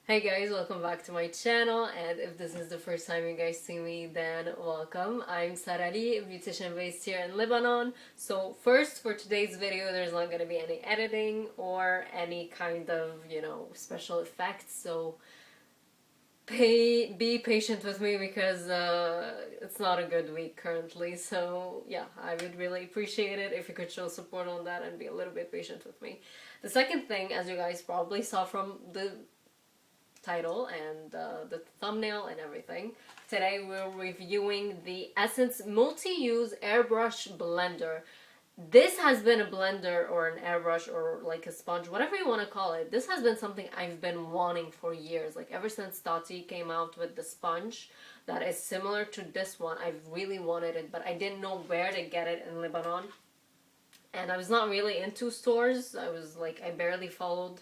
Hey guys, welcome back to my channel, and if this is the first time you guys see me, then welcome. I'm Sarali, a beautician based here in Lebanon. So first, for today's video, there's not going to be any editing or any kind of, special effects, so be patient with me because it's not a good week currently. So yeah, I would really appreciate it if you could show support on that and be a little bit patient with me. The second thing, as you guys probably saw from the title and the thumbnail and everything, today we're reviewing the Essence Multi Use Airbrush Blender. This has been a blender or an airbrush or like a sponge, whatever you want to call it. This has been something I've been wanting for years. Like ever since Tati came out with the sponge that is similar to this one, I've really wanted it, but I didn't know where to get it in Lebanon. And I was not really into stores. I barely followed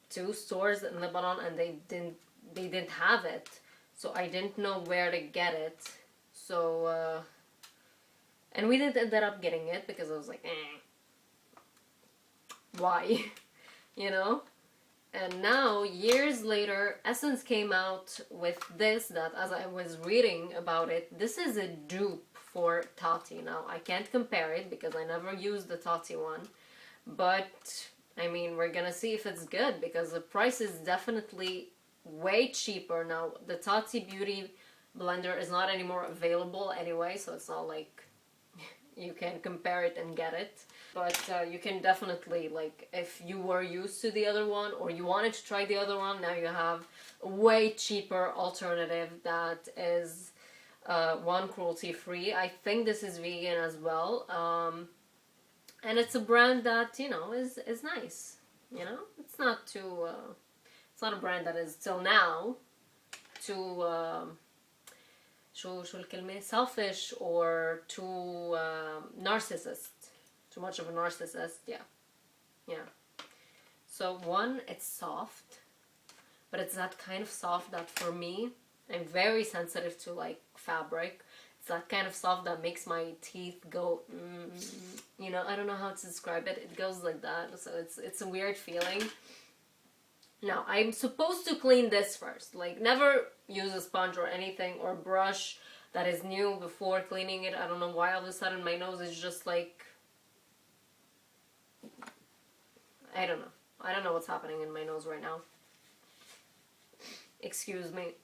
two stores in Lebanon, and they didn't have it, so I didn't know where to get it. So and we didn't end up getting it because I was like, why? And now, years later, Essence came out with this, that as I was reading about it, this is a dupe for Tati. Now, I can't compare it because I never used the Tati one, but I mean, we're gonna see if it's good because the price is definitely way cheaper. Now, the Tati Beauty blender is not anymore available anyway, so it's not like you can compare it and get it. But you can definitely, like, if you were used to the other one or you wanted to try the other one, now you have a way cheaper alternative that is one, cruelty-free. I think this is vegan as well. And it's a brand that, is nice. It's not too, it's not a brand that is, till now, too, شو الكلمة, selfish or too narcissist. Too much of a narcissist, yeah. So one, it's soft, but it's that kind of soft that for me, I'm very sensitive to like fabric. It's that kind of soft that makes my teeth go, I don't know how to describe it. It goes like that, so it's a weird feeling. Now, I'm supposed to clean this first. Like, never use a sponge or anything or brush that is new before cleaning it. I don't know why all of a sudden my nose is just like, I don't know. I don't know what's happening in my nose right now. Excuse me.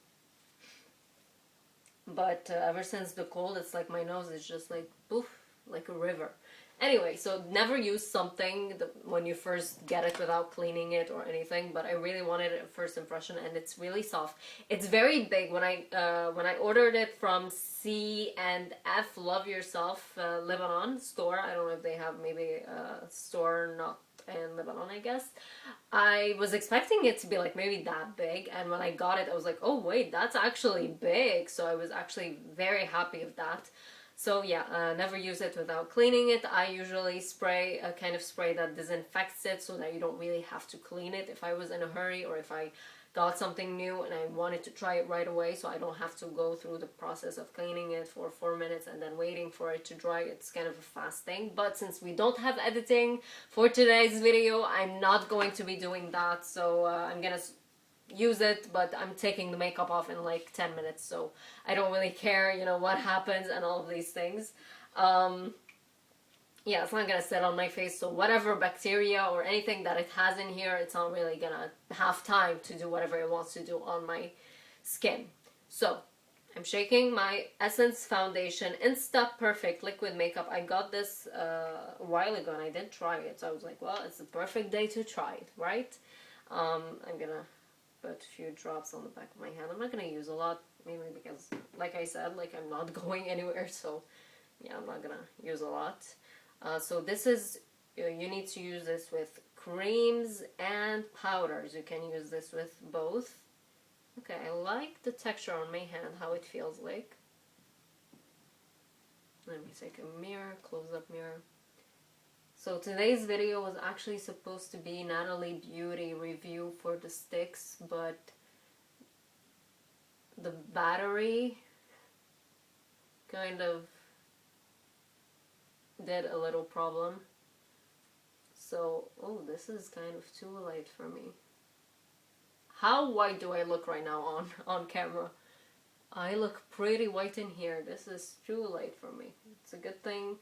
But ever since the cold, it's like my nose is just like, poof, like a river. Anyway, so never use something when you first get it without cleaning it or anything, but I really wanted it at first impression, and it's really soft. It's very big. When I ordered it from C&F Love Yourself Lebanon store, I don't know if they have maybe a store not in Lebanon, I guess. I was expecting it to be like maybe that big, and when I got it I was like, oh wait, that's actually big. So I was actually very happy with that. So yeah, never use it without cleaning it. I usually spray a kind of spray that disinfects it so that you don't really have to clean it if I was in a hurry or if I got something new and I wanted to try it right away, so I don't have to go through the process of cleaning it for 4 minutes and then waiting for it to dry. It's kind of a fast thing. But since we don't have editing for today's video, I'm not going to be doing that, so I'm gonna use it, but I'm taking the makeup off in like 10 minutes, so I don't really care, what happens and all of these things. Yeah, it's not gonna sit on my face, so whatever bacteria or anything that it has in here, it's not really gonna have time to do whatever it wants to do on my skin. So I'm shaking my Essence Foundation Insta Perfect Liquid Makeup. I got this a while ago and I didn't try it, so I was like, well, it's the perfect day to try it, right? I'm gonna put a few drops on the back of my hand. I'm not gonna use a lot, mainly because, like I said, like I'm not going anywhere, so yeah, I'm not gonna use a lot. So this is, you need to use this with creams and powders. You can use this with both. Okay, I like the texture on my hand, how it feels like. Let me take a mirror, close-up mirror. So today's video was actually supposed to be Natalie Beauty review for the sticks, but the battery kind of did a little problem. So, oh, this is kind of too light for me. How white do I look right now on camera? I look pretty white in here. This is too light for me. It's a good thing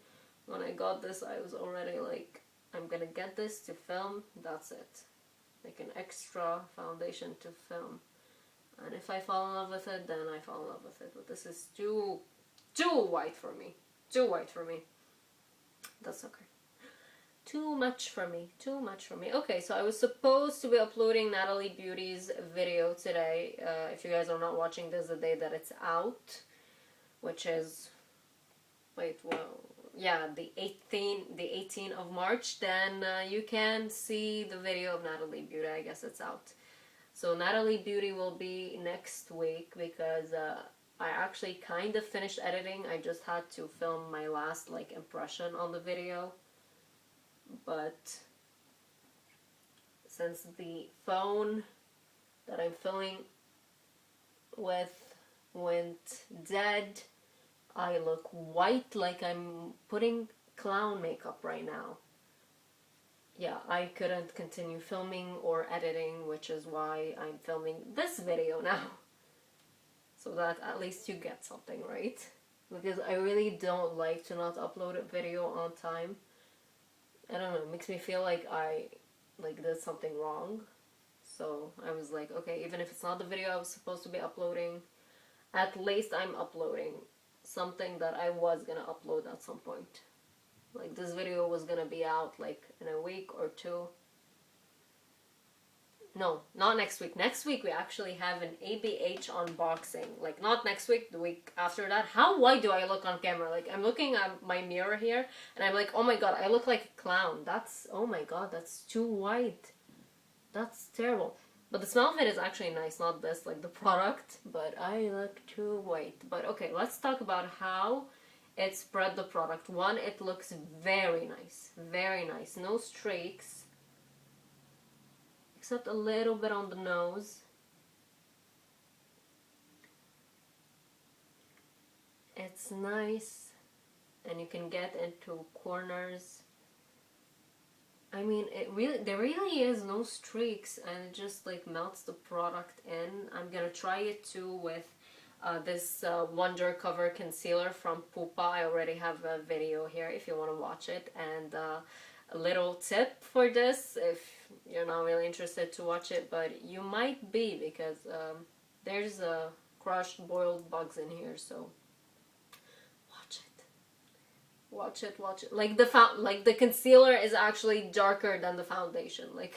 when I got this I was already like, I'm gonna get this to film, that's it. Like an extra foundation to film. And if I fall in love with it, then I fall in love with it. But this is too white for me. Too white for me. That's okay. Too much for me. Too much for me. Okay, so I was supposed to be uploading Natalie Beauty's video today. If you guys are not watching this the day that it's out, which is, wait, well, yeah, the 18th of March, then you can see the video of Natalie Beauty. I guess it's out. So Natalie Beauty will be next week because I actually kind of finished editing. I just had to film my last like impression on the video. But since the phone that I'm filming with went dead, I look white like I'm putting clown makeup right now. Yeah, I couldn't continue filming or editing, which is why I'm filming this video now. So that at least you get something, right? Because I really don't like to not upload a video on time. I don't know, it makes me feel like I did something wrong. So I was like, okay, even if it's not the video I was supposed to be uploading, at least I'm uploading something that I was gonna upload at some point. Like this video was gonna be out like in a week or two. No, not next week. Next week we actually have an ABH unboxing. Like not next week, the week after that. How white do I look on camera? Like I'm looking at my mirror here and I'm like, oh my god, I look like a clown. That's, oh my god, that's too white. That's terrible. But the smell of it is actually nice, not this, like the product. But I look too white. But okay, let's talk about how it spread the product. One, it looks very nice. Very nice. No streaks. Except a little bit on the nose. It's nice, and you can get into corners. I mean, there really is no streaks, and it just like melts the product in. I'm gonna try it too with this Wonder Cover Concealer from Pupa. I already have a video here if you want to watch it, and a little tip for this if you're not really interested to watch it, but you might be because there's crushed boiled bugs in here, so watch it. Watch it, watch it. Like the concealer is actually darker than the foundation. Like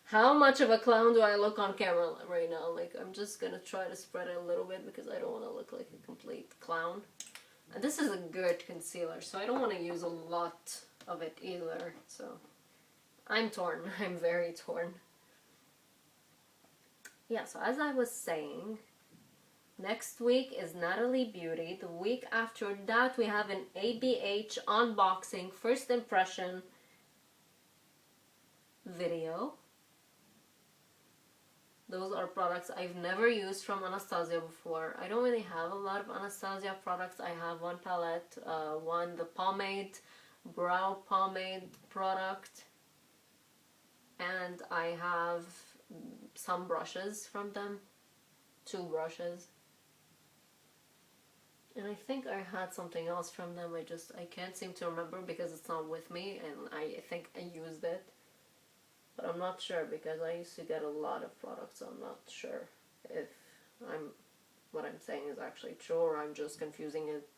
how much of a clown do I look on camera right now? Like I'm just gonna try to spread it a little bit because I don't want to look like a complete clown. And this is a good concealer, so I don't want to use a lot of it either, so I'm torn. I'm very torn. Yeah, so as I was saying, next week is Natalie Beauty. The week after that we have an ABH unboxing first impression video. Those are products I've never used from Anastasia before. I don't really have a lot of Anastasia products. I have one palette, the pomade, brow pomade product, and I have some brushes from them, 2 brushes, and I think I had something else from them. I can't seem to remember because it's not with me, and I think I used it, but I'm not sure because I used to get a lot of products, so I'm not sure if what I'm saying is actually true or I'm just confusing it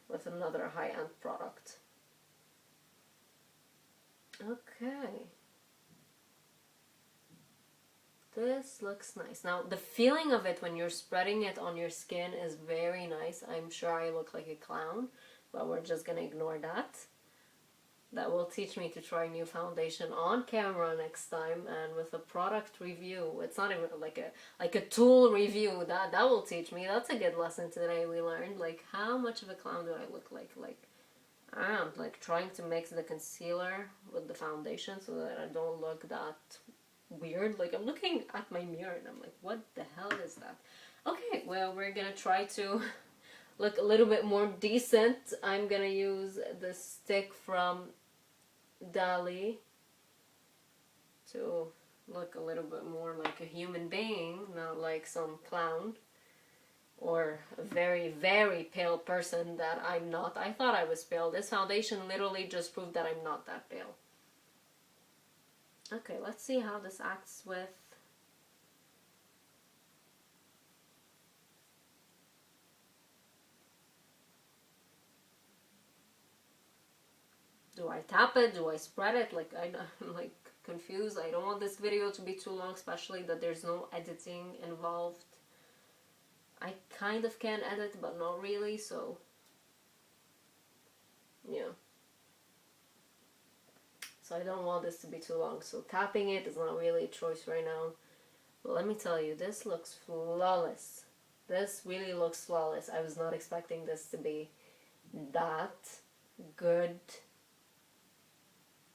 with another high-end product. Okay. This looks nice. Now, the feeling of it when you're spreading it on your skin is very nice. I'm sure I look like a clown, but we're just gonna ignore that. That will teach me to try new foundation on camera next time, and with a product review. It's not even like a tool review. That will teach me. That's a good lesson today we learned. Like, how much of a clown do I look like? Like, I'm like trying to mix the concealer with the foundation so that I don't look that weird. Like I'm looking at my mirror and I'm like, what the hell is that? Okay, well, we're gonna try to look a little bit more decent. I'm gonna use the stick from Dali to look a little bit more like a human being, not like some clown or a very, very pale person that I'm not. I thought I was pale. This foundation literally just proved that I'm not that pale. Okay, let's see how this acts with... Do I tap it? Do I spread it? Like, I'm like confused. I don't want this video to be too long, especially that there's no editing involved. I kind of can edit, but not really, so yeah. So I don't want this to be too long, so tapping it is not really a choice right now. But let me tell you, this looks flawless. This really looks flawless. I was not expecting this to be that good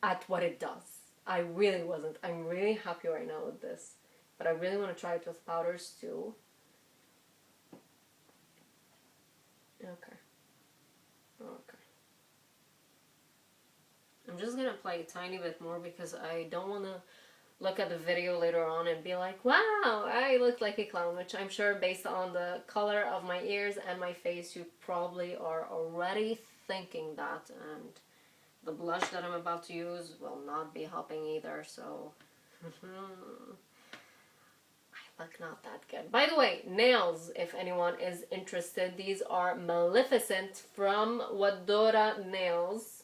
at what it does. I really wasn't. I'm really happy right now with this. But I really want to try it with powders too. Okay. Okay. I'm just gonna apply a tiny bit more because I don't want to look at the video later on and be like, wow, I look like a clown, which I'm sure based on the color of my ears and my face, you probably are already thinking that, and the blush that I'm about to use will not be helping either, so I look not that good. By the way, nails, if anyone is interested, these are Maleficent from Wadora Nails.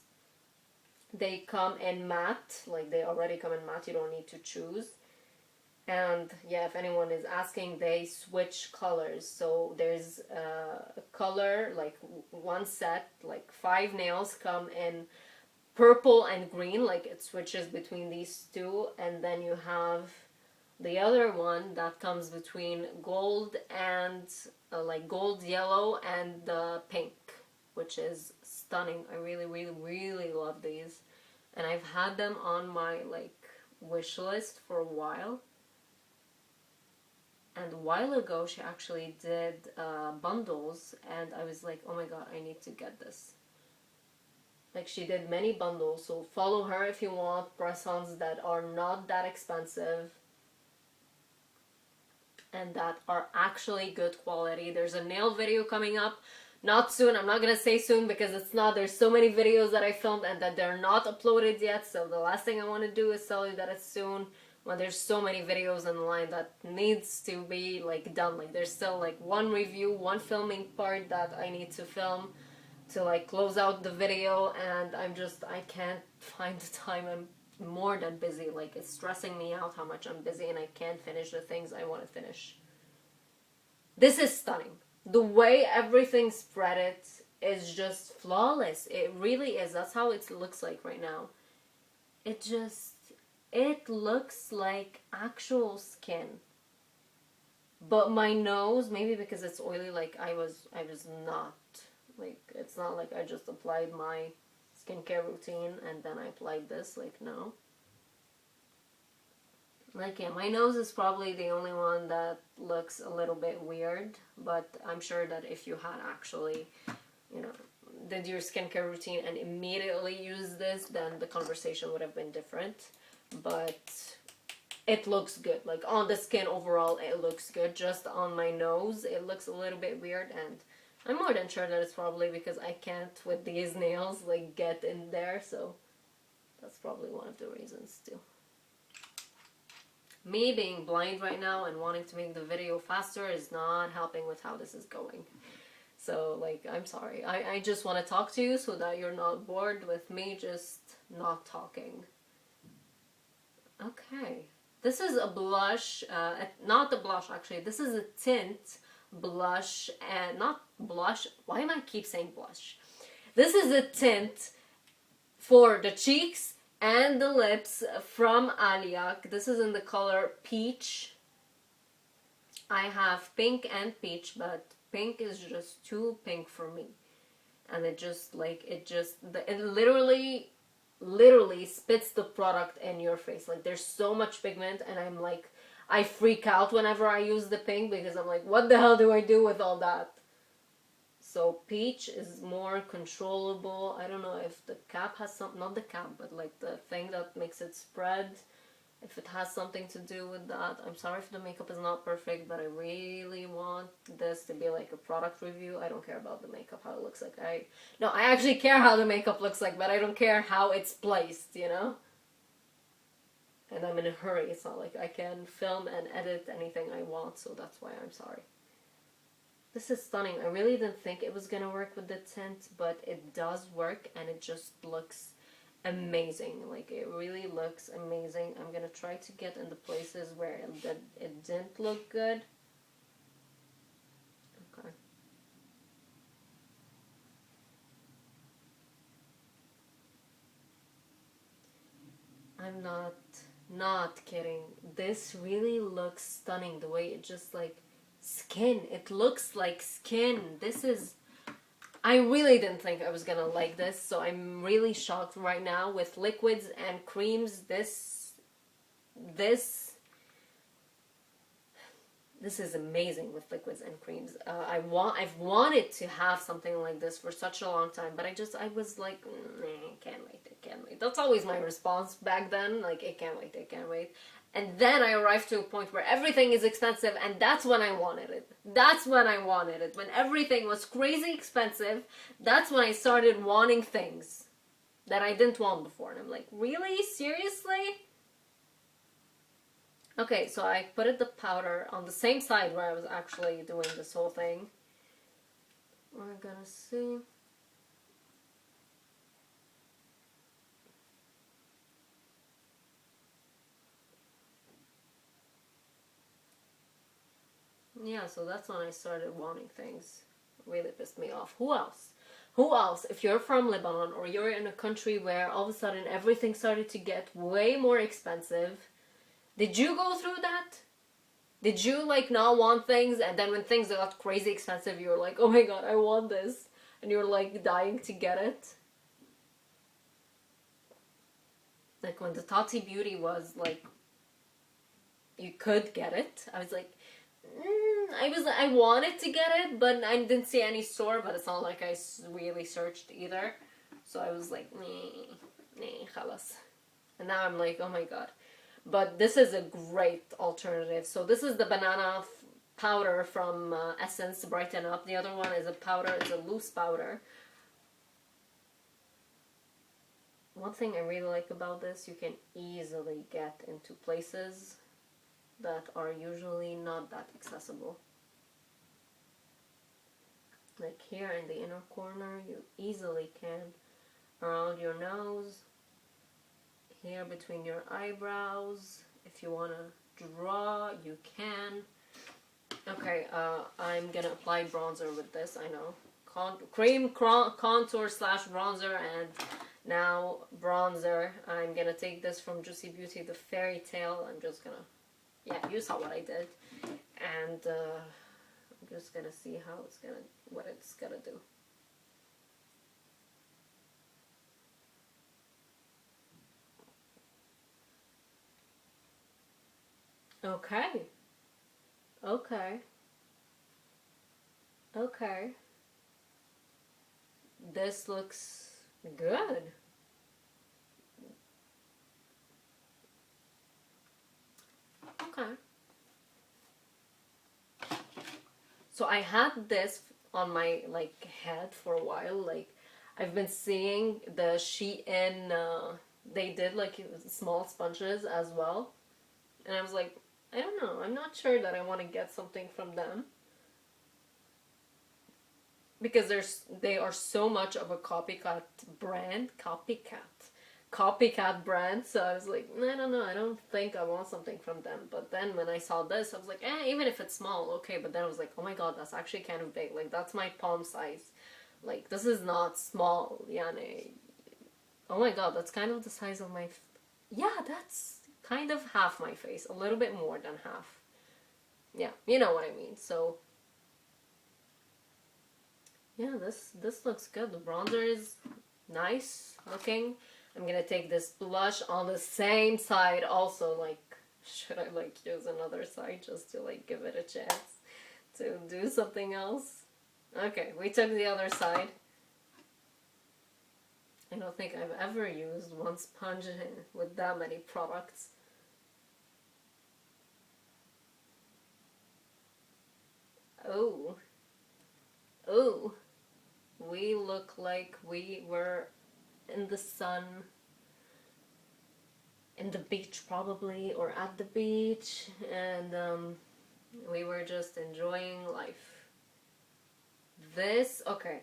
They come in matte, like they already come in matte, you don't need to choose. And yeah, if anyone is asking, they switch colors. So there's a color, like one set, like 5 nails come in purple and green, like it switches between these two. And then you have the other one that comes between gold and like gold yellow and the pink, which is stunning. I really, really, really love these. And I've had them on my like wish list for a while. And a while ago she actually did bundles, and I was like, oh my god, I need to get this. Like, she did many bundles, so follow her if you want press-ons that are not that expensive and that are actually good quality. There's a nail video coming up, not soon. I'm not gonna say soon because it's not. There's so many videos that I filmed and that they're not uploaded yet, so the last thing I want to do is tell you that it's soon when there's so many videos in line that needs to be like done. Like, there's still like one review, one filming part that I need to film to like close out the video, and I can't find the time. I'm more than busy. Like, it's stressing me out how much I'm busy and I can't finish the things I want to finish. This is stunning. The way everything spread it is just flawless. It really is. That's how it looks like right now. It looks like actual skin. But my nose, maybe because it's oily, like I was not. Like, it's not like I just applied my skincare routine and then I applied this. Like, no. Like, yeah, my nose is probably the only one that looks a little bit weird. But I'm sure that if you had actually, you know, did your skincare routine and immediately used this, then the conversation would have been different. But it looks good. Like, on the skin overall, it looks good. Just on my nose, it looks a little bit weird, and I'm more than sure that it's probably because I can't, with these nails, like, get in there, so that's probably one of the reasons, too. Me being blind right now and wanting to make the video faster is not helping with how this is going. So, like, I'm sorry. I just want to talk to you so that you're not bored with me just not talking. Okay. This is a blush, not the blush actually, this is a tint blush, and not blush, why am I keep saying blush? This is a tint for the cheeks and the lips from Aliak. This is in the color Peach. I have pink and peach, but pink is just too pink for me. And it literally spits the product in your face. Like, there's so much pigment, and I'm like, I freak out whenever I use the pink because I'm like, what the hell do I do with all that? So peach is more controllable. I don't know if the cap has some, not the cap, but like the thing that makes it spread if it has something to do with that. I'm sorry if the makeup is not perfect, but I really want this to be like a product review. I don't care about the makeup, how it looks like. No, I actually care how the makeup looks like, but I don't care how it's placed, you know? And I'm in a hurry. It's not like I can film and edit anything I want, so that's why I'm sorry. This is stunning. I really didn't think it was gonna work with the tint, but it does work, and it just looks amazing. Like, it really looks amazing. I'm gonna try to get in the places where it didn't look good. Okay. I'm not kidding. This really looks stunning, the way it just like skin. It looks like skin. This is, I really didn't think I was gonna like this, so I'm really shocked right now with liquids and creams. This is amazing with liquids and creams. I've wanted to have something like this for such a long time, but I was like, can't wait, it can't wait. That's always my response back then, like, it can't wait, it can't wait. And then I arrived to a point where everything is expensive, and that's when I wanted it. That's when I wanted it. When everything was crazy expensive, that's when I started wanting things that I didn't want before. And I'm like, really? Seriously? Okay, so I put the powder on the same side where I was actually doing this whole thing. We're gonna see. Yeah, so that's when I started wanting things. It really pissed me off. Who else? Who else? If you're from Lebanon or you're in a country where all of a sudden everything started to get way more expensive, did you go through that? Did you like not want things, and then when things got crazy expensive, you were like, oh my god, I want this, and you're like dying to get it? Like when the Tati Beauty was like, you could get it, I was like, I wanted to get it, but I didn't see any store, but it's not like I really searched either. So I was like, nee, khalas. And now I'm like, oh my god. But this is a great alternative. So this is the banana powder from Essence Brighten Up. The other one is a powder, it's a loose powder. One thing I really like about this, you can easily get into places that are usually not that accessible. Like here in the inner corner, you easily can. Around your nose, here between your eyebrows, if you want to draw, you can. Okay, I'm gonna apply bronzer with this, I know. Cream contour slash bronzer, and now bronzer. I'm gonna take this from Juicy Beauty, the Fairy Tale. I'm just gonna, yeah, you saw what I did. And I'm just gonna see what it's gonna do. Okay. Okay. Okay. This looks good. Okay. So I had this on my like head for a while. Like, I've been seeing the Shein, they did like small sponges as well. And I was like, I don't know, I'm not sure that I want to get something from them. Because they are so much of a copycat brand. Copycat brand. So I was like, I don't know, I don't think I want something from them. But then when I saw this, I was like, even if it's small, okay. But then I was like, oh my god, that's actually kind of big. Like, that's my palm size. Like, this is not small. Yani. Oh my god, that's kind of the size of my... Yeah, that's kind of half my face. A little bit more than half. Yeah, you know what I mean. So... yeah, this looks good. The bronzer is nice looking. I'm gonna take this blush on the same side also. Like, should I like use another side just to like give it a chance to do something else? Okay, we took the other side. I don't think I've ever used one sponge with that many products. Oh. Oh. We look like we were in the sun, in the beach probably, or at the beach, and we were just enjoying life. This, okay,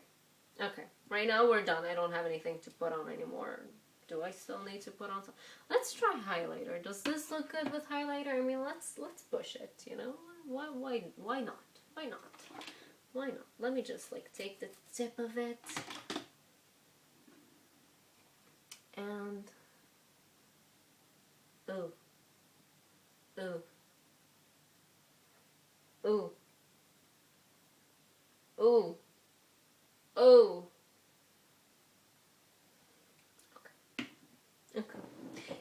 right now we're done. I don't have anything to put on anymore. Do I still need to put on some? Let's try highlighter. Does this look good with highlighter? I mean, let's push it, you know? Why not? Why not? Why not? Let me just like take the tip of it and ooh. Ooh. Ooh. Ooh. Ooh. Okay.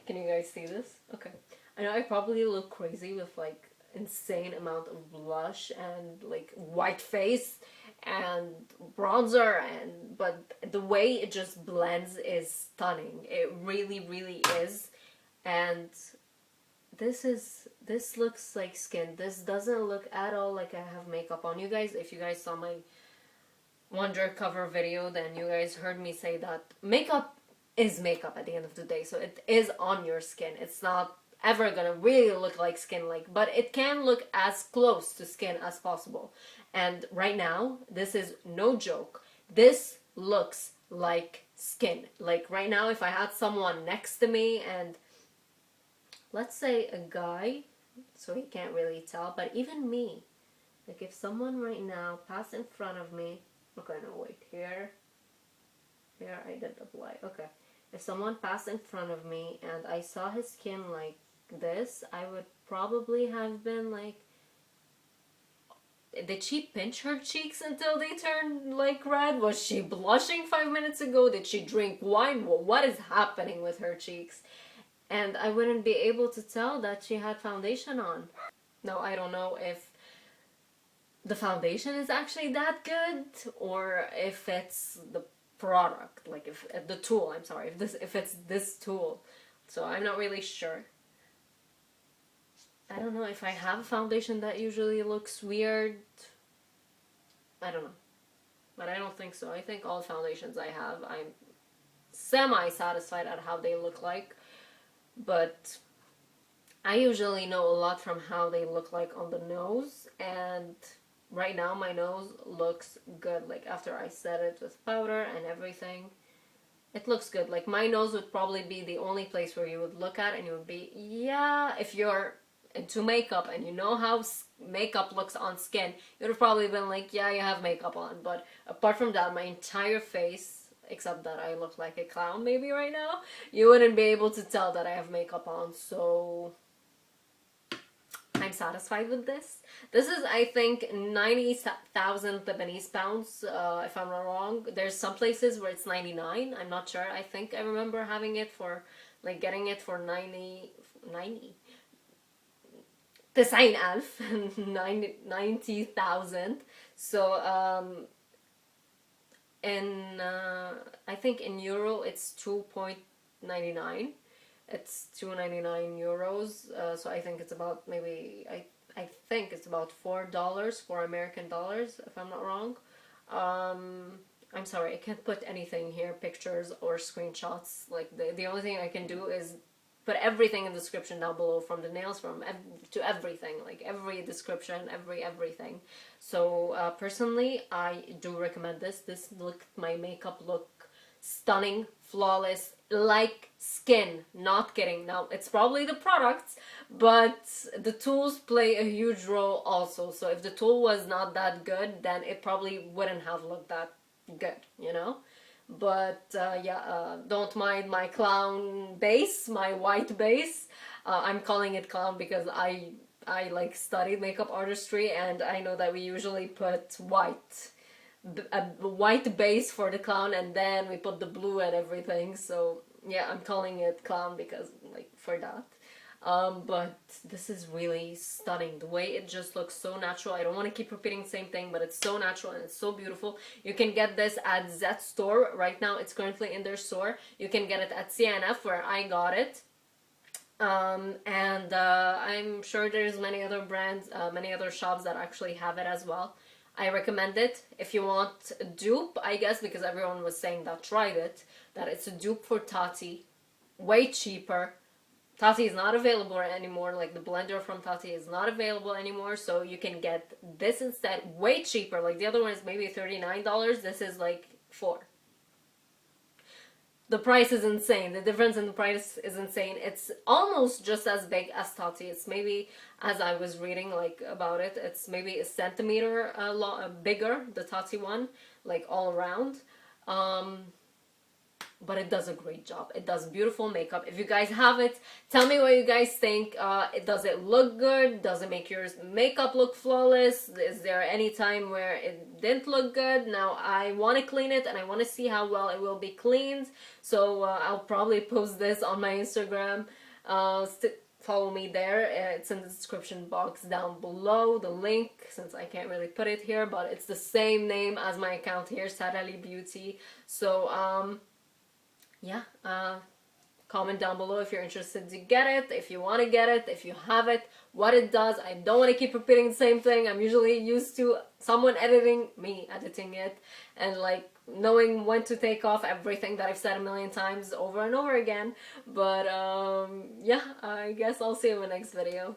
Can you guys see this? Okay. I know I probably look crazy with like insane amount of blush and like white face and bronzer, but the way it just blends is stunning. It really, really is. And this looks like skin. This doesn't look at all like I have makeup on. You guys, if you guys saw my Wonder cover video, then you guys heard me say that makeup is makeup at the end of the day. So it is on your skin. It's not ever gonna really look like skin, like, but it can look as close to skin as possible. And right now, this is no joke. This looks like skin. Like right now, if I had someone next to me, and let's say a guy, so he can't really tell, but even me, like if someone right now passed in front of me, okay, no, wait, here I did apply, okay. If someone passed in front of me and I saw his skin like this, I would probably have been like, did she pinch her cheeks until they turned like red? Was she blushing 5 minutes ago? Did she drink wine? What is happening with her cheeks? And I wouldn't be able to tell that she had foundation on. Now, I don't know if the foundation is actually that good or if it's the product, like if the tool, I'm sorry, if it's this tool. So I'm not really sure. I don't know if I have a foundation that usually looks weird. I don't know. But I don't think so. I think all foundations I have, I'm semi-satisfied at how they look like. But I usually know a lot from how they look like on the nose. And right now my nose looks good. Like after I set it with powder and everything, it looks good. Like my nose would probably be the only place where you would look at and you would be, yeah, if you're into makeup and you know how makeup looks on skin, you would have probably been like, yeah, you have makeup on. But apart from that, my entire face, except that I look like a clown maybe right now, you wouldn't be able to tell that I have makeup on. So I'm satisfied with this. This is, I think, 90,000 Lebanese pounds, if I'm not wrong. There's some places where it's 99. I'm not sure. I think I remember having it for, like, getting it for 90 90,000. So, I think in euro it's 2.99. It's 2.99 euros. So I think it's about maybe I think it's about $4 for American dollars, if I'm not wrong. I'm sorry, I can't put anything here, pictures or screenshots. Like the only thing I can do is put everything in the description down below, from the nails to everything, like every description, everything. So personally, I do recommend this. This my makeup look stunning, flawless, like skin. Not kidding. Now it's probably the products, but the tools play a huge role also. So if the tool was not that good, then it probably wouldn't have looked that good, you know. But yeah, don't mind my clown base, my white base. I'm calling it clown because I like studied makeup artistry, and I know that we usually put a white base for the clown, and then we put the blue and everything. So yeah, I'm calling it clown because, like, for that. But this is really stunning. The way it just looks so natural. I don't want to keep repeating the same thing, but it's so natural and it's so beautiful. You can get this at Zet store. Right now it's currently in their store. You can get it at CNF where I got it. And I'm sure there's many other brands, many other shops that actually have it as well. I recommend it. If you want a dupe, I guess, because everyone was saying that tried it, that it's a dupe for Tati, way cheaper. Tati is not available anymore, like the blender from Tati is not available anymore, so you can get this instead, way cheaper. Like the other one is maybe $39, this is like $4. The price is insane. The difference in the price is insane. It's almost just as big as Tati. It's maybe, as I was reading like about it, it's maybe a centimeter bigger, the Tati one, like all around. But it does a great job. It does beautiful makeup. If you guys have it, tell me what you guys think. Does it look good? Does it make your makeup look flawless? Is there any time where it didn't look good? Now I want to clean it and I want to see how well it will be cleaned. So I'll probably post this on my Instagram. Follow me there. It's in the description box down below, the link, since I can't really put it here, but it's the same name as my account here, Sahhة Beauty. So yeah, comment down below if you're interested to get it, if you want to get it, if you have it, what it does. I don't want to keep repeating the same thing. I'm usually used to someone editing, me editing it, and like knowing when to take off everything that I've said a million times over and over again. But yeah, I guess I'll see you in the next video.